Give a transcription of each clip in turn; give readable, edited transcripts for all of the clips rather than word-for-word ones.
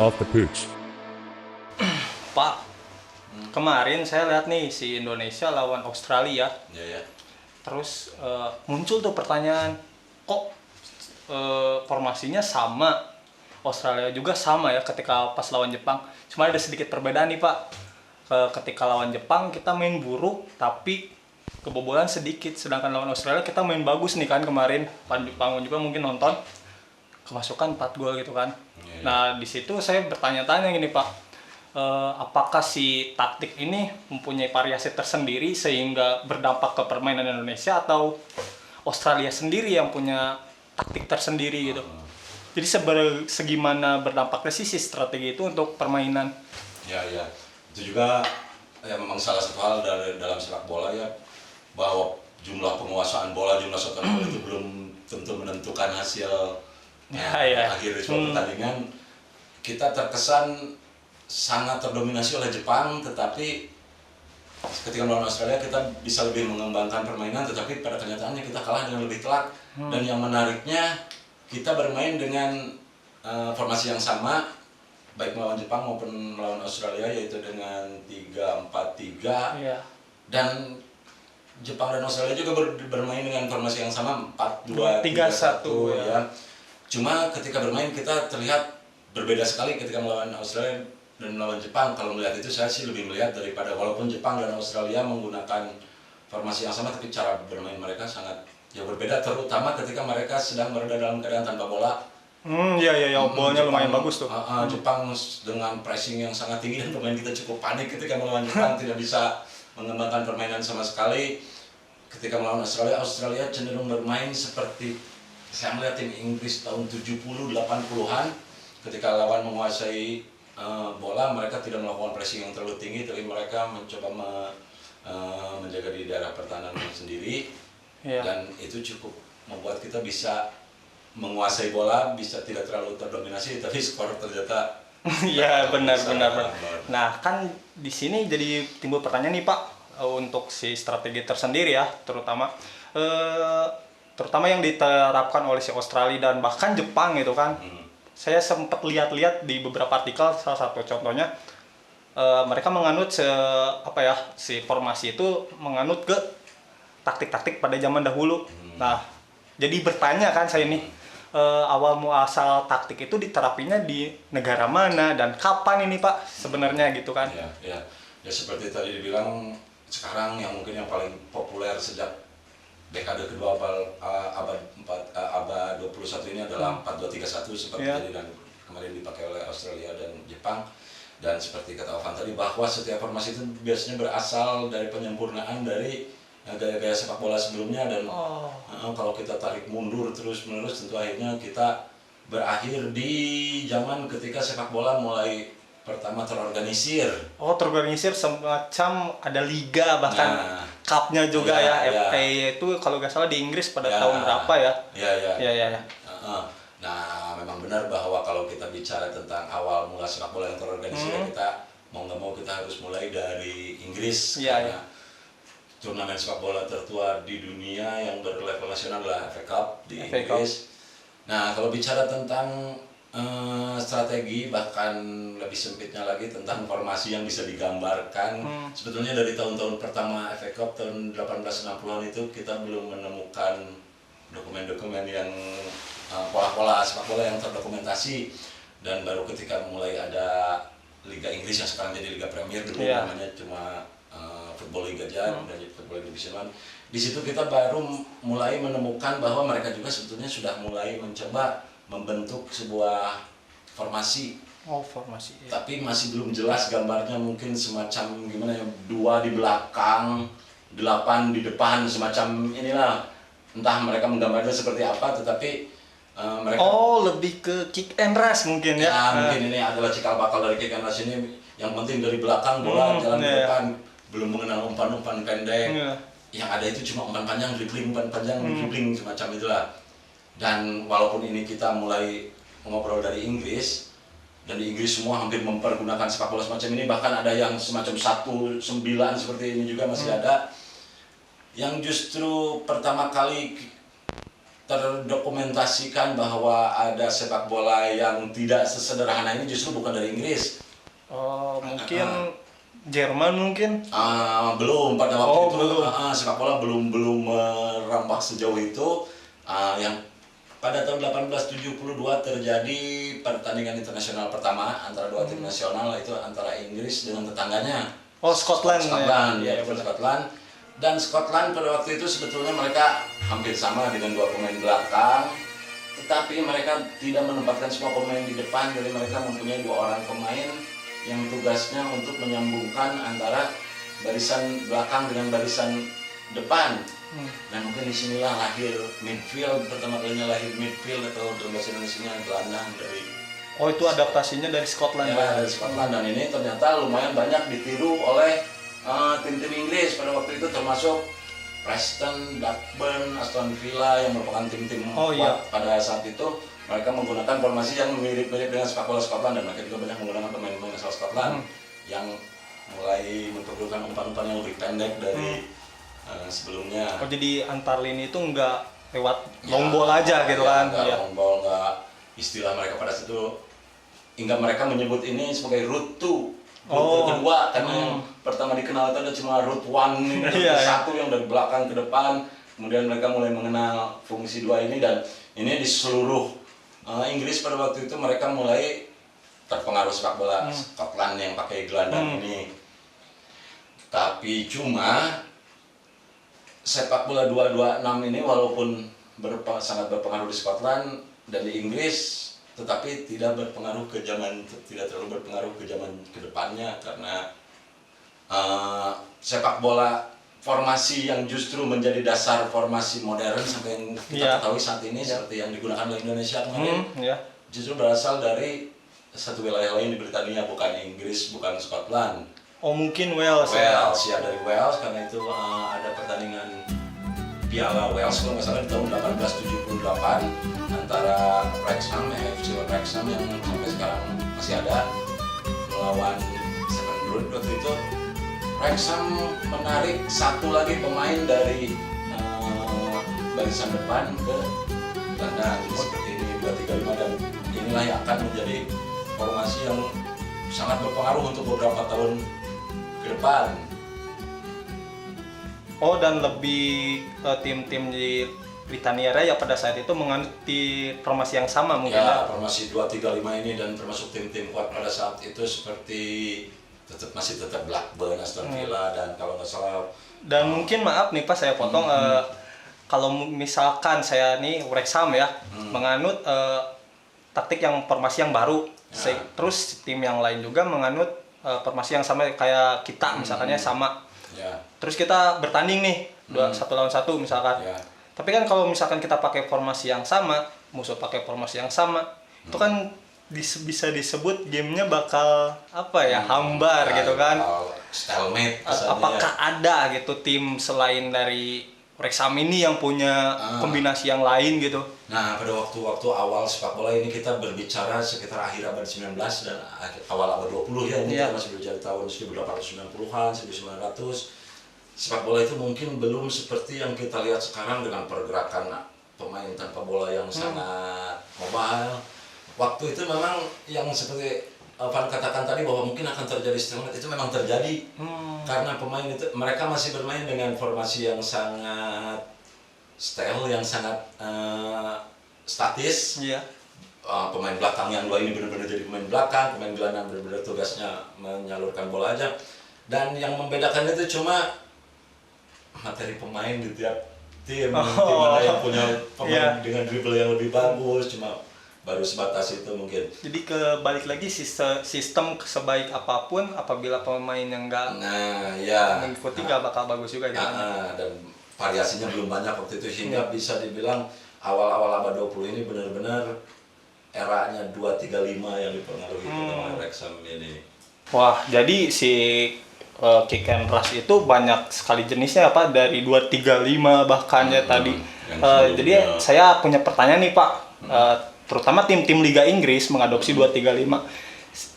off the pitch. Pak, kemarin saya lihat nih si Indonesia lawan Australia. Ya. Terus muncul tuh pertanyaan, kok formasinya sama? Australia juga sama ya ketika pas lawan Jepang. Cuma ada sedikit perbedaan nih Pak. Ketika lawan Jepang kita main buruk tapi kebobolan sedikit. Sedangkan lawan Australia kita main bagus nih kan kemarin. Pangun juga mungkin nonton. Kemasukan 4 gol gitu kan. Ya. Nah di situ saya bertanya-tanya gini Pak. Apakah si taktik ini mempunyai variasi tersendiri sehingga berdampak ke permainan Indonesia, atau Australia sendiri yang punya taktik tersendiri gitu? Jadi segimana berdampaknya sih si strategi itu untuk permainan? Ya, itu juga ya memang salah satu hal dalam sepak bola ya, bahwa jumlah penguasaan bola, jumlah shot on goal itu belum tentu menentukan hasil akhir sebuah pertandingan. Kita terkesan sangat terdominasi oleh Jepang, tetapi ketika melawan Australia kita bisa lebih mengembangkan permainan, tetapi pada kenyataannya kita kalah dengan lebih telak. Dan yang menariknya, kita bermain dengan formasi yang sama baik melawan Jepang maupun melawan Australia, yaitu dengan 3-4-3. Dan Jepang dan Australia juga bermain dengan formasi yang sama 4-2-3-1 ya. Cuma ketika bermain kita terlihat berbeda sekali ketika melawan Australia dan melawan Jepang. Kalau melihat itu saya sih lebih melihat daripada, walaupun Jepang dan Australia menggunakan formasi yang sama, tapi cara bermain mereka sangat jauh berbeda, terutama ketika mereka sedang berada dalam keadaan tanpa bola. Bolanya lumayan bagus tuh. Jepang dengan pressing yang sangat tinggi dan pemain kita cukup panik ketika melawan Jepang, tidak bisa mengembangkan permainan sama sekali. Ketika melawan Australia, Australia cenderung bermain seperti saya melihat tim Inggris tahun 70-80-an, ketika lawan menguasai bola, mereka tidak melakukan pressing yang terlalu tinggi, tapi mereka mencoba menjaga di daerah pertahanan sendiri. Dan itu cukup membuat kita bisa menguasai bola, bisa tidak terlalu terdominasi, tapi skor ternyata Iya benar. Nah kan di sini jadi timbul pertanyaan nih Pak, untuk si strategi tersendiri ya, terutama yang diterapkan oleh si Australia dan bahkan Jepang gitu kan. Saya sempat lihat-lihat di beberapa artikel, salah satu contohnya mereka menganut si formasi itu menganut ke taktik-taktik pada zaman dahulu. Nah, jadi bertanya kan saya nih, awal muasal taktik itu diterapinya di negara mana dan kapan ini Pak sebenarnya gitu kan? Ya seperti tadi dibilang, sekarang yang mungkin yang paling populer sejak dekade kedua abad 21 ini adalah 4-2-3-1 seperti tadi dan kemarin dipakai oleh Australia dan Jepang. Dan seperti kata Ovan tadi, bahwa setiap formasi itu biasanya berasal dari penyempurnaan dari gaya-gaya sepak bola sebelumnya. Dan kalau kita tarik mundur terus-menerus, tentu akhirnya kita berakhir di zaman ketika sepak bola mulai pertama terorganisir. Terorganisir semacam ada liga, bahkan cupnya juga FA itu kalau nggak salah di Inggris pada tahun berapa ya? Nah, memang benar bahwa kalau kita bicara tentang awal mula sepak bola yang terorganisir, kita mau nggak mau kita harus mulai dari Inggris. Karena turnamen sepak bola tertua di dunia yang berlevel nasional adalah FA Cup di Inggris. Nah, kalau bicara tentang strategi, bahkan lebih sempitnya lagi tentang formasi yang bisa digambarkan, sebetulnya dari tahun-tahun pertama FA Cup tahun 1860-an itu kita belum menemukan dokumen-dokumen yang pola-pola sepak bola yang terdokumentasi. Dan baru ketika mulai ada Liga Inggris yang sekarang jadi Liga Premier, dulu namanya cuma Football League aja, dan Football Division 1. Di situ kita baru mulai menemukan bahwa mereka juga sebetulnya sudah mulai mencoba membentuk sebuah formasi. Formasi. Tapi masih belum jelas gambarnya, mungkin semacam gimana ya, 2 di belakang, 8 di depan, semacam inilah. Entah mereka menggambarnya seperti apa, tetapi mereka lebih ke kick and rush mungkin ya. Mungkin ini adalah cikal bakal dari kick and rush ini. Yang penting dari belakang bola jalan ke depan, belum mengenal umpan-umpan pendek. Yang ada itu cuma umpan panjang, dribbling, semacam itulah. Dan walaupun ini kita mulai ngobrol dari Inggris, dan di Inggris semua hampir mempergunakan sepak bola semacam ini, bahkan ada yang semacam 1-9 seperti ini juga masih ada. Yang justru pertama kali terdokumentasikan bahwa ada sepak bola yang tidak sesederhana ini justru bukan dari Inggris. Oh, mungkin Jerman mungkin. Belum pada waktu Oh, itu belum. sepak bola belum merambah sejauh itu. Yang pada tahun 1872 terjadi pertandingan internasional pertama antara dua tim nasional, itu antara Inggris dengan tetangganya. Oh, Scotland. Scotland, Ya, ya, betul, Scotland. Dan Scotland pada waktu itu sebetulnya mereka hampir sama dengan dua pemain belakang, tetapi mereka tidak menempatkan semua pemain di depan, jadi mereka mempunyai dua orang pemain yang tugasnya untuk menyambungkan antara barisan belakang dengan barisan depan. Dan mungkin disinilah lahir midfield, pertama kalinya lahir midfield atau dalam bahasa Indonesia gelandang dari Oh, itu adaptasinya dari Scotland. ya, dari Scotland. Dan ini ternyata lumayan banyak ditiru oleh tim-tim Inggris pada waktu itu, termasuk Preston, Blackburn, Aston Villa yang merupakan tim-tim Oh, kuat iya. pada saat itu. Mereka menggunakan formasi yang mirip-mirip dengan sepak bola Scotland, dan mereka juga banyak menggunakan pemain-pemain asal Scotland yang mulai memperlukan umpan-umpan yang lebih pendek dari sebelumnya. Oh, jadi antar lini itu nggak lewat long ball aja gitu kan? Nggak Iya. long ball, nggak, istilah mereka pada saat itu hingga mereka menyebut ini sebagai route 2. Route kedua, karena yang pertama dikenal itu ada cuma route 1, Iya, satu yang dari belakang ke depan. Kemudian mereka mulai mengenal fungsi 2 ini, dan ini di seluruh Inggris pada waktu itu mereka mulai terpengaruh sepak bola Scotland yang pakai gelandang ini. Tapi cuma sepak bola 226 ini walaupun sangat berpengaruh di Scotland dan di Inggris, tetapi tidak terlalu berpengaruh ke zaman kedepannya, karena sepak bola formasi yang justru menjadi dasar formasi modern sampai yang kita ketahui saat ini seperti yang digunakan oleh Indonesia kemarin, justru berasal dari satu wilayah lain di Britania, bukan Inggris, bukan Scotland. Oh, mungkin Wales. Wales ya, dari Wales, karena itu ada pertandingan Piala Wales kalau nggak salah di tahun 1878 antara Wrexham, AFC Wrexham yang sampai sekarang masih ada, melawan Seven Road. Waktu itu Wrexham menarik satu lagi pemain dari barisan depan ke gelandang seperti ini 2-3-5, dan inilah yang akan menjadi formasi yang sangat berpengaruh untuk beberapa tahun ke depan. Oh, dan lebih tim-tim di Britania Raya pada saat itu menganut di formasi yang sama mungkin ya? Formasi 2-3-5 ini, dan termasuk tim-tim kuat pada saat itu seperti masih tetap Blackburn, Aston Villa, dan kalau nggak salah. Dan mungkin maaf nih Pak, saya potong. Kalau misalkan saya nih Wrexham ya menganut taktik yang formasi yang baru, terus tim yang lain juga menganut formasi yang sama kayak kita, misalkannya sama. Terus kita bertanding nih 1 lawan 1 misalkan. Tapi kan kalau misalkan kita pakai formasi yang sama, musuh pakai formasi yang sama, itu kan bisa disebut gamenya bakal hambar gitu kan. Stalemate. Apakah ada gitu tim selain dari Wrexham ini yang punya kombinasi yang lain gitu? Nah, pada waktu-waktu awal sepak bola ini kita berbicara sekitar akhir abad 19 dan awal abad 20 ya, ini kita masih berbicara tahun 1890-an, 1900. Sepak bola itu mungkin belum seperti yang kita lihat sekarang dengan pergerakan pemain tanpa bola yang sangat mobile. Waktu itu memang yang seperti Van katakan tadi bahwa mungkin akan terjadi stalemate, itu memang terjadi. Karena pemain itu, mereka masih bermain dengan formasi yang sangat style, yang sangat statis. Pemain belakang yang dua ini benar-benar jadi pemain belakang, pemain gelandang benar-benar tugasnya menyalurkan bola aja. Dan yang membedakan itu cuma materi pemain di tiap tim, tim mana yang punya pemain dengan dribble yang lebih bagus, cuma baru sebatas itu mungkin. Jadi kebalik lagi sistem sebaik apapun, apabila pemain yang nggak mengikuti nggak bakal bagus juga gitu. Dan variasinya belum banyak waktu itu, hingga bisa dibilang awal-awal abad 20 ini benar-benar eranya 2-3-5 yang dipengaruhi oleh Wrexham ini. Wah, jadi si kick and rush itu banyak sekali jenisnya Pak, dari 2-3-5 bahkan tadi. Jadi saya punya pertanyaan nih Pak, terutama tim-tim Liga Inggris mengadopsi 2-3-5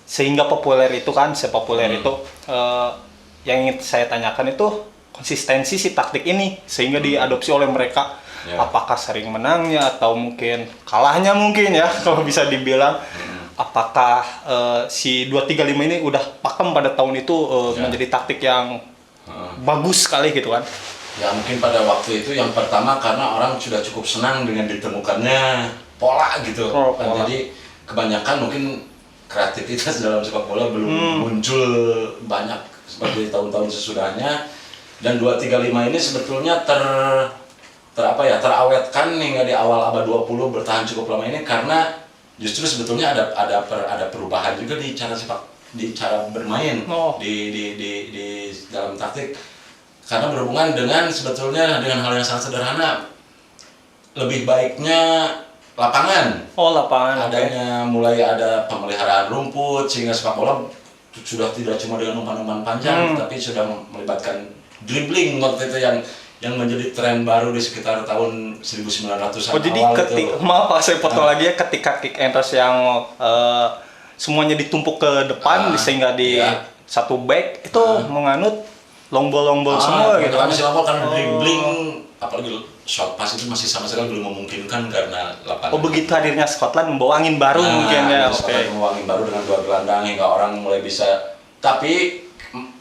sehingga populer itu kan, sepopuler itu. Yang ingin saya tanyakan itu konsistensi si taktik ini sehingga diadopsi oleh mereka. Ya. Apakah sering menangnya atau mungkin kalahnya mungkin ya kalau bisa dibilang. Apakah si 235 ini udah pakem pada tahun itu Ya. menjadi taktik yang bagus sekali gitu kan? Ya mungkin pada waktu itu yang pertama karena orang sudah cukup senang dengan ditemukannya pola gitu. Oh, pola. Jadi kebanyakan mungkin kreativitas dalam sepak bola belum muncul banyak seperti tahun-tahun sesudahnya. Dan 235 ini sebetulnya terawetkan hingga di awal abad 20 bertahan cukup lama ini karena justru sebetulnya ada perubahan juga di cara bermain di dalam taktik. Karena berhubungan dengan sebetulnya dengan hal yang sangat sederhana, lebih baiknya lapangan. Oh, lapangan. Adanya mulai ada pemeliharaan rumput sehingga sepak bola sudah tidak cuma dengan umpan-umpan panjang, tapi sudah melibatkan dribbling waktu itu yang menjadi tren baru di sekitar tahun 1900-an Oh, jadi itu. maaf Pak, saya potong lagi ya, ketika kick and rush yang semuanya ditumpuk ke depan sehingga di iya. satu back itu menganut long ball semua gitu kan. Masih lama karena dribbling, apalagi shot pass itu masih sama sekali belum memungkinkan karena lapangan. Oh, begitu hadirnya Scotland membawa angin baru mungkin ya. Scotland membawa angin baru dengan 2 gelandang hingga orang mulai bisa. Tapi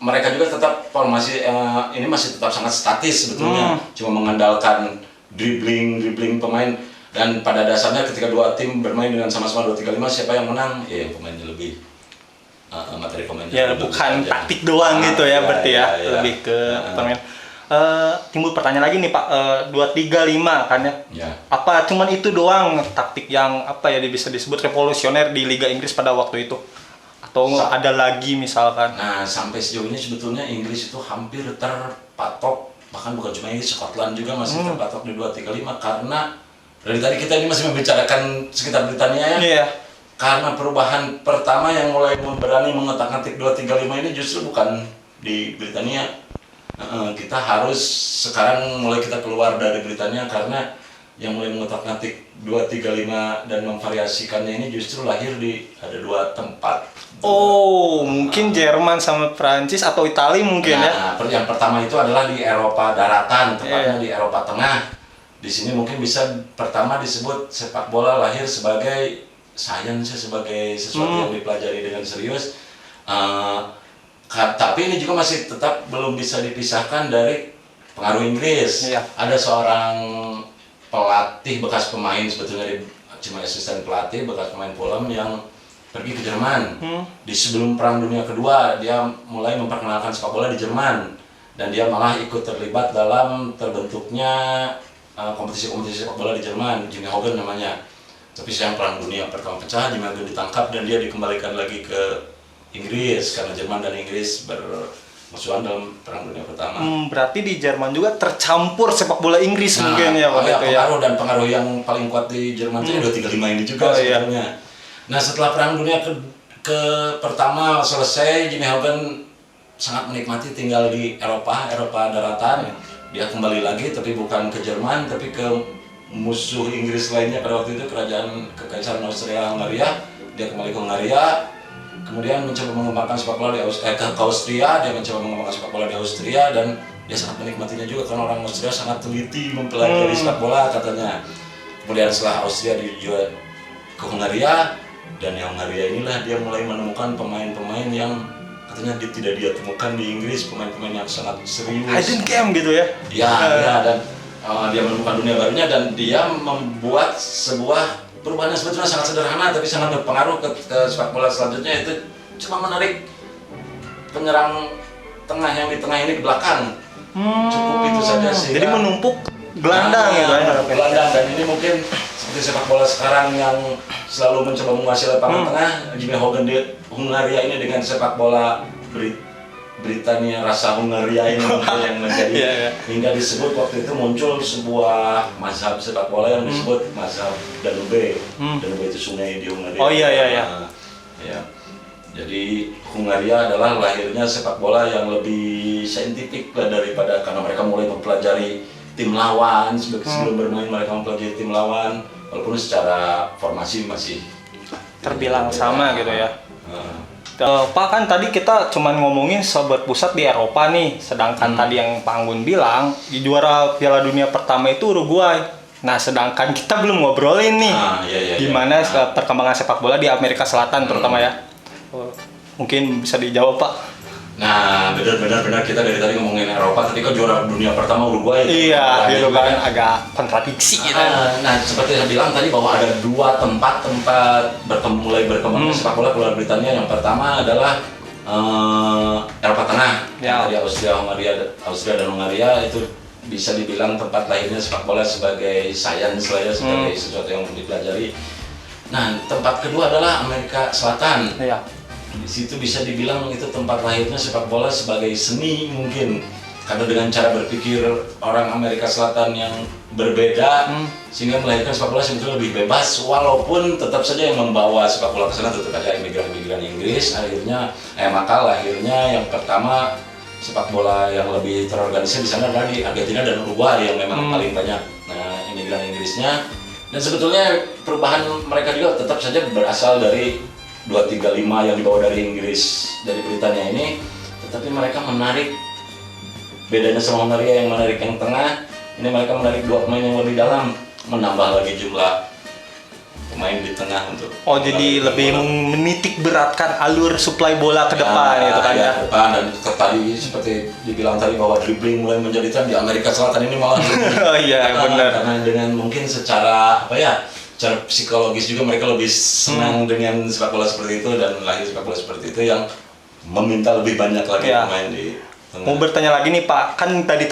mereka juga tetap formasi ini masih tetap sangat statis sebetulnya, cuma mengandalkan dribbling pemain. Dan pada dasarnya ketika dua tim bermain dengan sama-sama 2-3-5, siapa yang menang? Ya yang pemainnya lebih materi pemainnya. Ya bukan taktik doang gitu ya, berarti ya. Lebih ke permainan. Timbul pertanyaan lagi nih Pak, 2-3-5 kan ya? Ya. Apa cuman itu doang taktik yang apa ya bisa disebut revolusioner di Liga Inggris pada waktu itu? Atau ada lagi misalkan? Nah, sampai sejauh ini sebetulnya Inggris itu hampir terpatok, bahkan bukan cuma Inggris, Scotland juga masih terpatok di 2-3-5 karena dari tadi kita ini masih membicarakan sekitar Britania ya. Iya. Karena perubahan pertama yang mulai berani mengotak-atik 2-3-5 ini justru bukan di Britania. Kita harus sekarang mulai kita keluar dari Britania karena yang mulai mengotak-atik 2-3-5 dan memvariasikannya ini justru lahir di ada 2 tempat. Oh, mungkin Jerman sama Prancis atau Italia mungkin ya? Yang pertama itu adalah di Eropa daratan, tepatnya di Eropa Tengah. Di sini mungkin bisa pertama disebut sepak bola lahir sebagai sebagai sesuatu yang dipelajari dengan serius. Tapi ini juga masih tetap belum bisa dipisahkan dari pengaruh Inggris. Iya. Ada seorang pelatih bekas pemain sebetulnya cuma asisten pelatih bekas pemain Fulham yang pergi ke Jerman. Di sebelum Perang Dunia Kedua dia mulai memperkenalkan sepak bola di Jerman dan dia malah ikut terlibat dalam terbentuknya kompetisi-kompetisi sepak bola di Jerman. Jimmy Hogan namanya. Tapi sayang Perang Dunia Pertama pecah, Jimmy Hogan ditangkap dan dia dikembalikan lagi ke Inggris karena Jerman dan Inggris bermusuhan dalam Perang Dunia Pertama. Berarti di Jerman juga tercampur sepak bola Inggris mungkin ya waktu itu ya. Pengaruh yang paling kuat di Jerman itu 2-3-5 ini juga sebetulnya. Nah, setelah Perang Dunia ke pertama selesai, Jimmy Hogan sangat menikmati tinggal di Eropa daratan. Dia kembali lagi tapi bukan ke Jerman tapi ke musuh Inggris lainnya pada waktu itu Kekaisaran Austria-Hungaria. Dia kembali ke Hungaria, kemudian mencoba mengembangkan sepak bola ke Austria. Dia mencoba mengembangkan sepak bola di Austria dan dia sangat menikmatinya juga karena orang Austria sangat teliti mempelajari sepak bola katanya. Kemudian setelah Austria dijual ke Hungaria, dan di Hungaria inilah dia mulai menemukan pemain-pemain yang katanya tidak dia temukan di Inggris, pemain-pemain yang sangat serius. Hidden gem gitu ya? Ya, dan dia menemukan dunia barunya dan dia membuat sebuah perubahan yang sebetulnya sangat sederhana tapi sangat berpengaruh ke sepak bola selanjutnya, itu cuma menarik penyerang tengah yang di tengah ini ke belakang. Cukup itu saja sih. Jadi menumpuk gelandang gitu ya? Gelandang, dan ini mungkin seperti sepak bola sekarang yang selalu mencoba menguasai lapangan tengah. Jimmy Hogan di Hungaria ini dengan sepak bola Britania rasa Hungaria ini yang menjadi hingga disebut waktu itu muncul sebuah mazhab sepak bola yang disebut mazhab Danube. Danube itu sungai di Hungaria. Oh iya. Ya. Jadi Hungaria adalah lahirnya sepak bola yang lebih saintifik lah daripada, karena mereka mulai mempelajari tim lawan sebelum bermain, mereka mempelajari tim lawan walaupun secara formasi masih terbilang sama gitu ya. Pak, kan tadi kita cuman ngomongin berpusat di Eropa nih, sedangkan tadi yang Pak Anggun bilang di juara Piala Dunia pertama itu Uruguay. Nah, sedangkan kita belum ngobrolin nih gimana perkembangan sepak bola di Amerika Selatan terutama ya. Mungkin bisa dijawab, Pak. Nah, benar kita dari tadi ngomongin Eropa, tadi kan juara dunia pertama Uruguay. Iya, gitu kan agak kontradiksi gitu. Nah, seperti saya bilang tadi bahwa ada dua tempat mulai berkembang sepak bola keluar Britania. Yang pertama adalah Eropa Tengah, di Austria dan Hungaria. Itu bisa dibilang tempat lahirnya sepak bola sebagai sains lah ya, sebagai sesuatu yang dipelajari. Nah, tempat kedua adalah Amerika Selatan. Iya. Di situ bisa dibilang itu tempat lahirnya sepak bola sebagai seni mungkin, karena dengan cara berpikir orang Amerika Selatan yang berbeda sehingga melahirkan sepak bola sebetulnya lebih bebas, walaupun tetap saja yang membawa sepak bola ke sana tetap ada imigran Inggris. Maka lahirnya yang pertama sepak bola yang lebih terorganisir di sana adalah di Argentina dan Uruguay yang memang paling banyak imigran Inggrisnya. Dan sebetulnya perubahan mereka juga tetap saja berasal dari 235 yang dibawa dari Inggris, dari Britania ini, tetapi mereka menarik, bedanya sama Hungaria yang menarik yang tengah, ini mereka menarik dua pemain yang lebih dalam, menambah lagi jumlah pemain di tengah untuk jadi lebih menitik beratkan alur suplai bola ke depan gitu kan ya. Depan, dan tadi seperti dibilang tadi bahwa dribbling mulai menjadi tren di Amerika Selatan ini malah oh iya benar. Karena dengan mungkin secara secara psikologis juga mereka lebih senang dengan sepak bola seperti itu, dan lahir sepak bola seperti itu yang meminta lebih banyak lagi pemain di tengah. Mau bertanya lagi nih Pak, kan tadi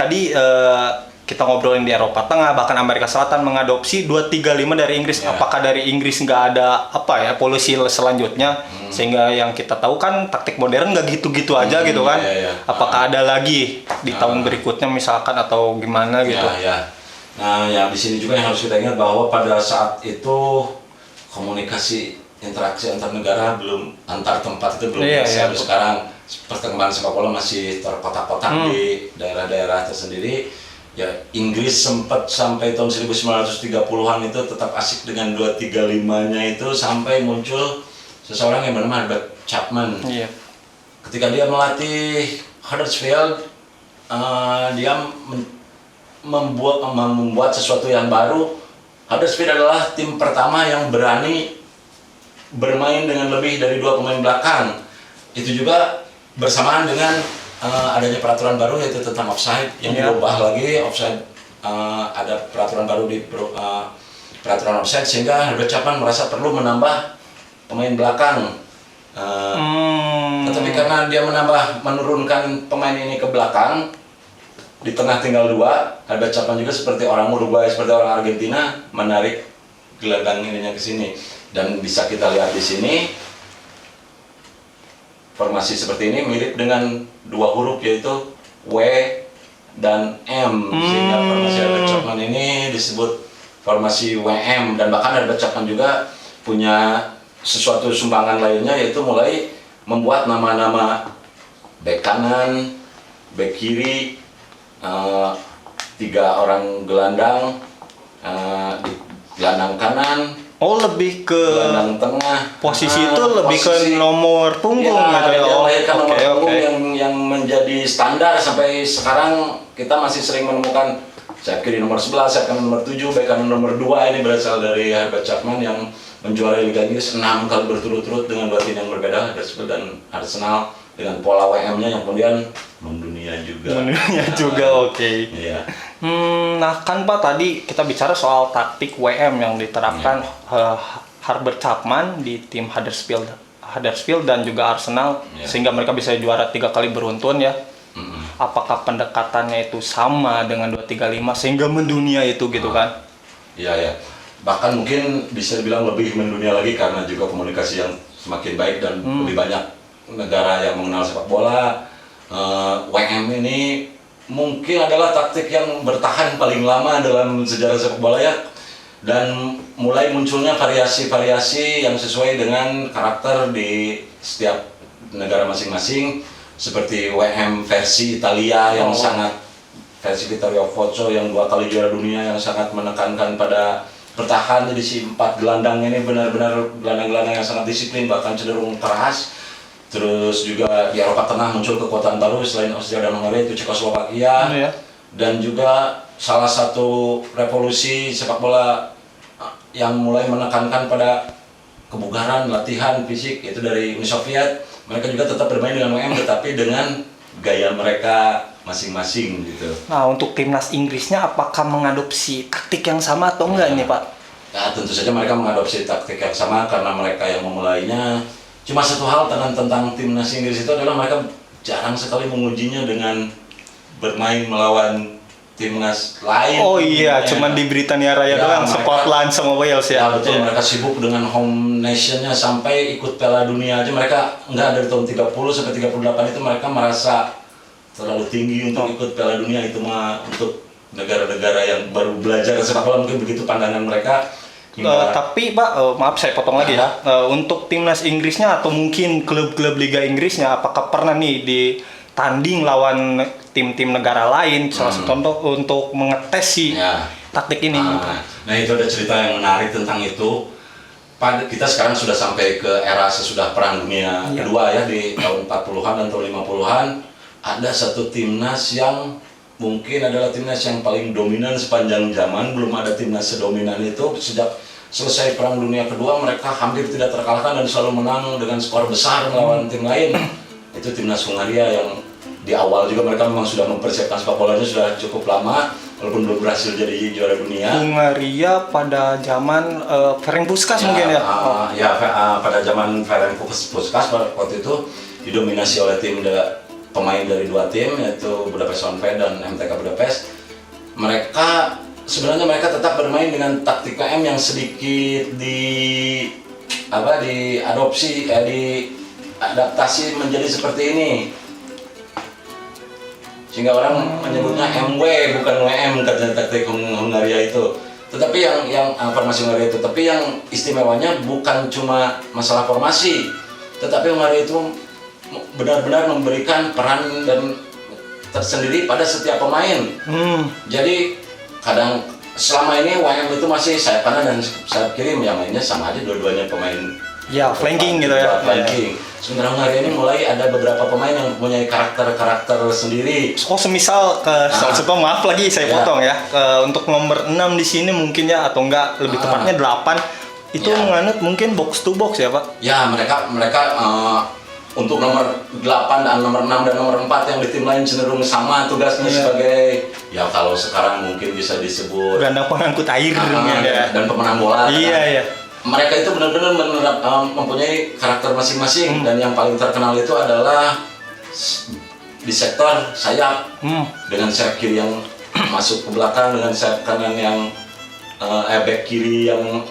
kita ngobrolin di Eropa Tengah, bahkan Amerika Selatan mengadopsi 235 dari Inggris. Apakah dari Inggris nggak ada polisi selanjutnya sehingga yang kita tahu kan taktik modern nggak gitu-gitu aja gitu kan? Apakah ada lagi di tahun berikutnya misalkan atau gimana gitu? Nah, ya di sini juga yang harus kita ingat bahwa pada saat itu komunikasi interaksi antar negara belum, antar tempat itu belum bisa. Sekarang perkembangan sepak bola masih terkotak-kotak di daerah-daerah tersendiri. Ya, Inggris sempat sampai tahun 1930-an itu tetap asik dengan 235-nya itu, sampai muncul seseorang yang bernama Herbert Chapman. Ketika dia melatih Huddersfield, dia membuat sesuatu yang baru. Huddersfield adalah tim pertama yang berani bermain dengan lebih dari 2 pemain belakang. Itu juga bersamaan dengan adanya peraturan baru yaitu tentang offside yang dirubah lagi. Offside, ada peraturan baru di peraturan offside, sehingga Herbert Chapman merasa perlu menambah pemain belakang. Tetapi karena dia menurunkan pemain ini ke belakang, di tengah tinggal 2, Herbert Chapman juga seperti orang Uruguay, seperti orang Argentina, menarik gelandang ininya ke sini. Dan bisa kita lihat di sini, formasi seperti ini mirip dengan 2 huruf yaitu W dan M, sehingga formasi Herbert Chapman ini disebut formasi WM. Dan bahkan Herbert Chapman juga punya sesuatu sumbangan lainnya, yaitu mulai membuat nama-nama bek kanan, bek kiri, 3 orang gelandang, di gelandang kanan. Lebih ke gelandang tengah. Posisi itu lebih ke nomor punggung gitu ya. Melahirkan nomor punggung yang menjadi standar sampai sekarang. Kita masih sering menemukan sayap kiri nomor 11, sayap kanan nomor 7, bek kanan nomor 2. Ini berasal dari Herbert Chapman yang menjuarai Liga Inggris 6 kali berturut-turut dengan 2 tim yang berbeda, Huddersfield dan Arsenal, dengan pola WM-nya yang kemudian mendunia juga. Iya. Nah kan Pak, tadi kita bicara soal taktik WM yang diterapkan Herbert Chapman di tim Huddersfield dan juga Arsenal, sehingga mereka bisa juara 3 kali beruntun ya. Apakah pendekatannya itu sama dengan 235 sehingga mendunia itu gitu kan? Iya. Bahkan mungkin bisa dibilang lebih mendunia lagi, karena juga komunikasi yang semakin baik dan lebih banyak negara yang mengenal sepak bola. WM ini mungkin adalah taktik yang bertahan paling lama dalam sejarah sepak bola ya, dan mulai munculnya variasi-variasi yang sesuai dengan karakter di setiap negara masing-masing, seperti WM versi Italia yang sangat, versi Vittorio Pozzo yang 2 kali juara dunia, yang sangat menekankan pada bertahan. Jadi si 4 gelandang ini benar-benar gelandang-gelandang yang sangat disiplin, bahkan cenderung keras. Terus juga di Eropa Tengah muncul kekuatan baru selain Austria dan Hungaria, itu Cekoslowakia. Iya. Dan juga salah satu revolusi sepak bola yang mulai menekankan pada kebugaran, latihan, fisik, itu dari Uni Soviet. Mereka juga tetap bermain dengan WM tetapi dengan gaya mereka masing-masing gitu. Nah, untuk timnas Inggrisnya apakah mengadopsi taktik yang sama atau enggak nih, Pak? Ya, tentu saja mereka mengadopsi taktik yang sama karena mereka yang memulainya. Cuma satu hal tentang timnas Inggris itu adalah mereka jarang sekali mengujinya dengan bermain melawan timnas lain. Oh iya, Ya. cuman di Britania Raya Ya, doang, mereka- Scotland sama Wales ya. Ya betul, mereka sibuk dengan home nationnya sampai ikut Piala Dunia aja mereka enggak, dari tahun 30 sampai 38 itu mereka merasa terlalu tinggi untuk ikut Piala Dunia. Itu mah untuk negara-negara yang baru belajar sepak bola mungkin begitu pandangan mereka. Tapi Pak, maaf saya potong lagi ya. Untuk timnas Inggrisnya atau mungkin klub-klub Liga Inggrisnya, apakah pernah nih ditanding lawan tim-tim negara lain, salah satu contoh untuk mengetes si Ya. taktik ini? Nah itu ada cerita yang menarik tentang itu. Kita sekarang sudah sampai ke era sesudah Perang Dunia Iya. Kedua ya, di tahun 40-an dan tahun 50-an. Ada satu timnas yang mungkin adalah timnas yang paling dominan sepanjang zaman. Belum ada timnas sedominan itu. Sejak selesai Perang Dunia Kedua mereka hampir tidak terkalahkan dan selalu menang dengan skor besar melawan tim lain. Itu timnas Hungaria yang di awal juga mereka memang sudah mempersiapkan sepak bolanya sudah cukup lama, walaupun belum berhasil jadi juara dunia. Hungaria pada zaman Ferenc Puskás mungkin ya? Pada zaman Ferenc Puskás waktu itu didominasi oleh pemain dari dua tim, yaitu Budapest Honvéd dan MTK Budapest. Sebenarnya mereka tetap bermain dengan taktik PM yang sedikit diadaptasi menjadi seperti ini. Sehingga orang menyebutnya MW bukan WM katanya taktik Hungaria itu. Tetapi yang formasi Hungaria itu, tapi yang istimewanya bukan cuma masalah formasi, tetapi Hungaria itu benar-benar memberikan peran dan tersendiri pada setiap pemain. Jadi kadang selama ini WM itu masih sayap kanan dan sayap kiri, yang mainnya sama aja dua-duanya pemain. Ya, flanking gitu ya. Flanking. Sementara Hungaria ini mulai ada beberapa pemain yang mempunyai karakter sendiri. Oh, semisal contoh, maaf lagi saya potong ya. Untuk nomor 6 di sini mungkin ya, atau enggak lebih tepatnya 8 itu menganut mungkin box to box ya, Pak. Ya, mereka untuk nomor 8 dan nomor 6 dan nomor 4 yang di tim lain cenderung sama tugasnya sebagai, ya kalau sekarang mungkin bisa disebut gelandang pengangkut air dan pemenang bola. Iya. Mereka itu benar-benar mempunyai karakter masing-masing dan yang paling terkenal itu adalah di sektor sayap dengan sayap kiri yang masuk ke belakang, dengan sayap kanan yang back kiri yang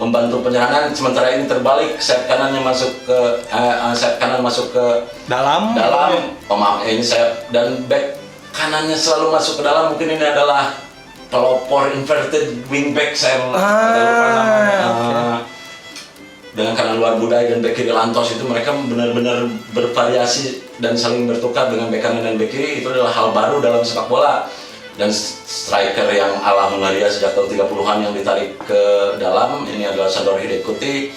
membantu penyerangan, sementara ini terbalik, sayap kanannya masuk ke dalam. Ini sayap dan back kanannya selalu masuk ke dalam. Mungkin ini adalah pelopor inverted wingback, saya agak lupa namanya. Dengan kanan luar Budai dan back kiri Lantos, itu mereka benar-benar bervariasi dan saling bertukar dengan back kanan dan back kiri. Itu adalah hal baru dalam sepak bola. Dan striker yang ala Hungaria sejak tahun 30-an yang ditarik ke dalam, ini adalah Sandor Hidekuti.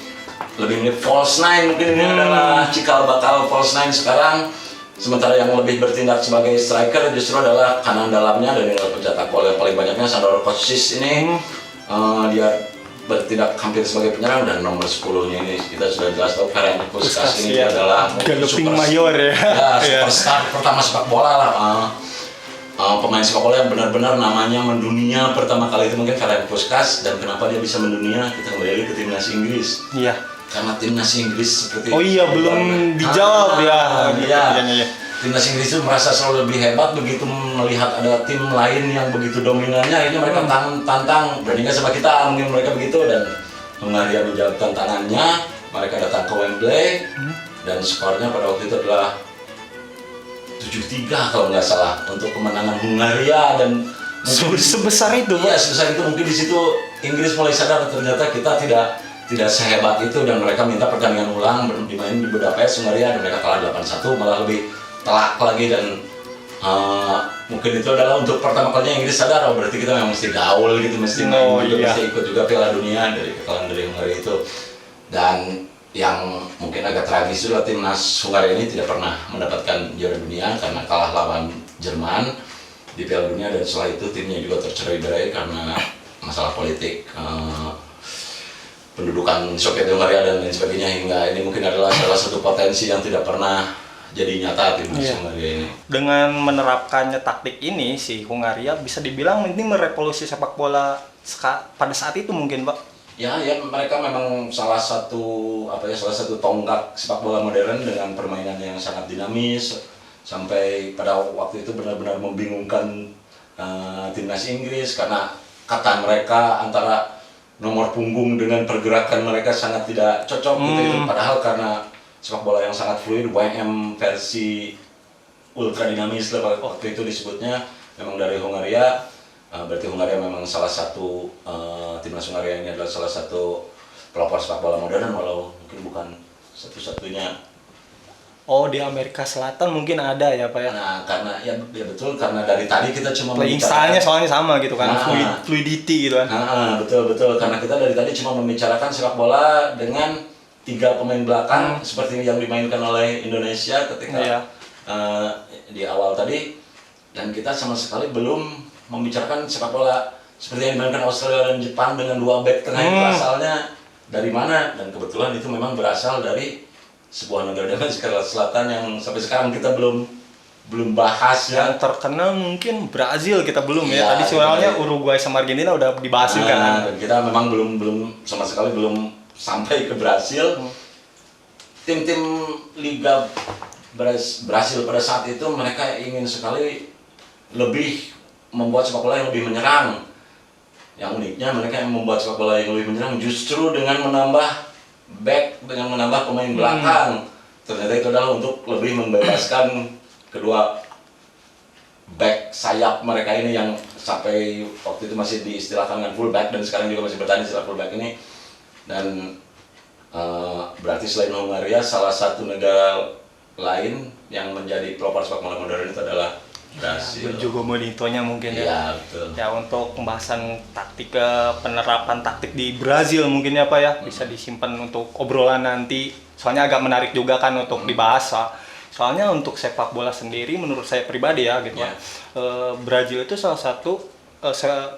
Lebih mirip false nine, mungkin ini adalah cikal bakal false nine sekarang. Sementara yang lebih bertindak sebagai striker justru adalah kanan dalamnya, dan ini adalah pencetak gol yang paling banyaknya Sandor Kostic ini. Dia bertindak hampir sebagai penyerang, dan nomor 10-nya ini kita sudah jelas tahu, Ferenc Puskás ini adalah Galoping Mayor ya. Superstar pertama sepak bola lah. Pemain sepak bola yang benar-benar namanya mendunia pertama kali itu mungkin Ferenc Puskás. Dan kenapa dia bisa mendunia? Kita kembali ke timnas Inggris. Iya. Karena timnas Inggris seperti belum dijawab ya. Iya. Timnas Inggris itu merasa selalu lebih hebat begitu melihat ada tim lain yang begitu dominannya. Akhirnya mereka tantang, beranikan sama kita, mungkin mereka begitu. Dan Hungaria menjawab tantangannya. Mereka datang ke Wembley dan skornya pada waktu itu adalah 7-3 kalau nggak salah untuk kemenangan Hungaria. Dan sebesar itu, Pak. Iya, sebesar itu. Mungkin di situ Inggris mulai sadar ternyata kita tidak sehebat itu, dan mereka minta pertandingan ulang dimain di Budapest, Hungaria, dan mereka kalah 8-1, malah lebih telak lagi. Dan mungkin itu adalah untuk pertama kalinya Inggris sadar, berarti kita memang mesti gaul gitu, mesti main juga, mesti ikut juga Piala Dunia dari kekalahan dari Hungaria itu. Dan yang mungkin agak tragis adalah timnas Hungaria ini tidak pernah mendapatkan juara dunia karena kalah lawan Jerman di Piala Dunia, dan setelah itu timnya juga tercerai-berai karena masalah politik, pendudukan Soviet di Hungaria dan lain sebagainya, hingga ini mungkin adalah salah satu potensi yang tidak pernah jadi nyata timnas Hungaria ini. Dengan menerapkannya taktik ini, si Hungaria bisa dibilang ini merevolusi sepak bola pada saat itu mungkin, Pak. Ya, mereka memang salah satu tonggak sepak bola modern dengan permainan yang sangat dinamis, sampai pada waktu itu benar-benar membingungkan timnas Inggris karena kata mereka antara nomor punggung dengan pergerakan mereka sangat tidak cocok gitu. Padahal karena sepak bola yang sangat fluid, WM versi ultra dinamis waktu itu disebutnya, memang dari Hungaria. Berarti Hungaria memang salah satu, timnas Hungaria ini adalah salah satu pelopor sepak bola modern, walau mungkin bukan satu-satunya. Oh, di Amerika Selatan mungkin ada ya, Pak ya? Nah, karena ya betul, karena dari tadi kita cuma playing style-nya soalnya sama gitu kan, fluidity gitu kan. Betul, karena kita dari tadi cuma membicarakan sepak bola dengan 3 pemain belakang seperti yang dimainkan oleh Indonesia ketika di awal tadi, dan kita sama sekali belum membicarakan sepak bola seperti yang dimainkan Australia dan Jepang dengan 2 back tengah itu asalnya dari mana, dan kebetulan itu memang berasal dari sebuah negara di Amerika Selatan yang sampai sekarang kita belum bahas ya. Yang terkenal mungkin Brazil kita belum ya. Tadi soalnya Uruguay sama Argentina udah dibahas kan. Dan kita memang belum sama sekali belum sampai ke Brazil. Tim-tim Liga Brasil pada saat itu mereka ingin sekali lebih membuat sepak bola yang lebih menyerang. Yang uniknya mereka yang membuat sepak bola yang lebih menyerang justru dengan menambah back, dengan menambah pemain belakang. Ternyata itu adalah untuk lebih membebaskan kedua back sayap mereka ini yang sampai waktu itu masih diistilahkan dengan fullback dan sekarang juga masih bertahan istilah fullback ini. Dan berarti selain Hungaria, salah satu negara lain yang menjadi pelopor sepak bola modern itu adalah Brasil. Juga monitonya mungkin ya. Iya, betul. Ya, untuk pembahasan taktik, penerapan taktik di Brazil mungkin ya, Pak ya, bisa disimpan untuk obrolan nanti. Soalnya agak menarik juga kan untuk dibahas. Soalnya untuk sepak bola sendiri menurut saya pribadi ya gitu ya. Brazil itu salah satu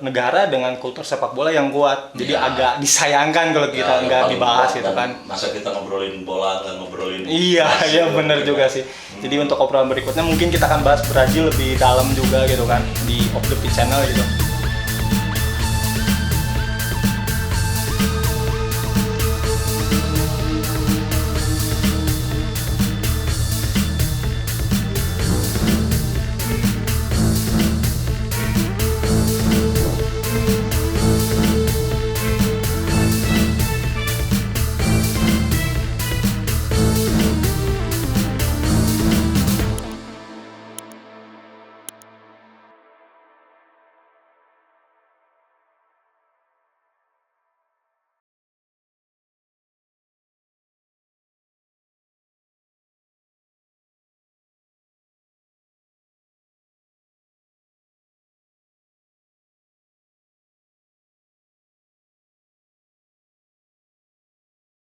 negara dengan kultur sepak bola yang kuat. Jadi agak disayangkan kalau kita nggak dibahas gitu kan. Masa kita ngobrolin bola dan ngobrolin. Iya benar juga sih. Jadi untuk obrolan berikutnya mungkin kita akan bahas Brazil lebih dalam juga gitu kan di Off The Pitch Channel gitu.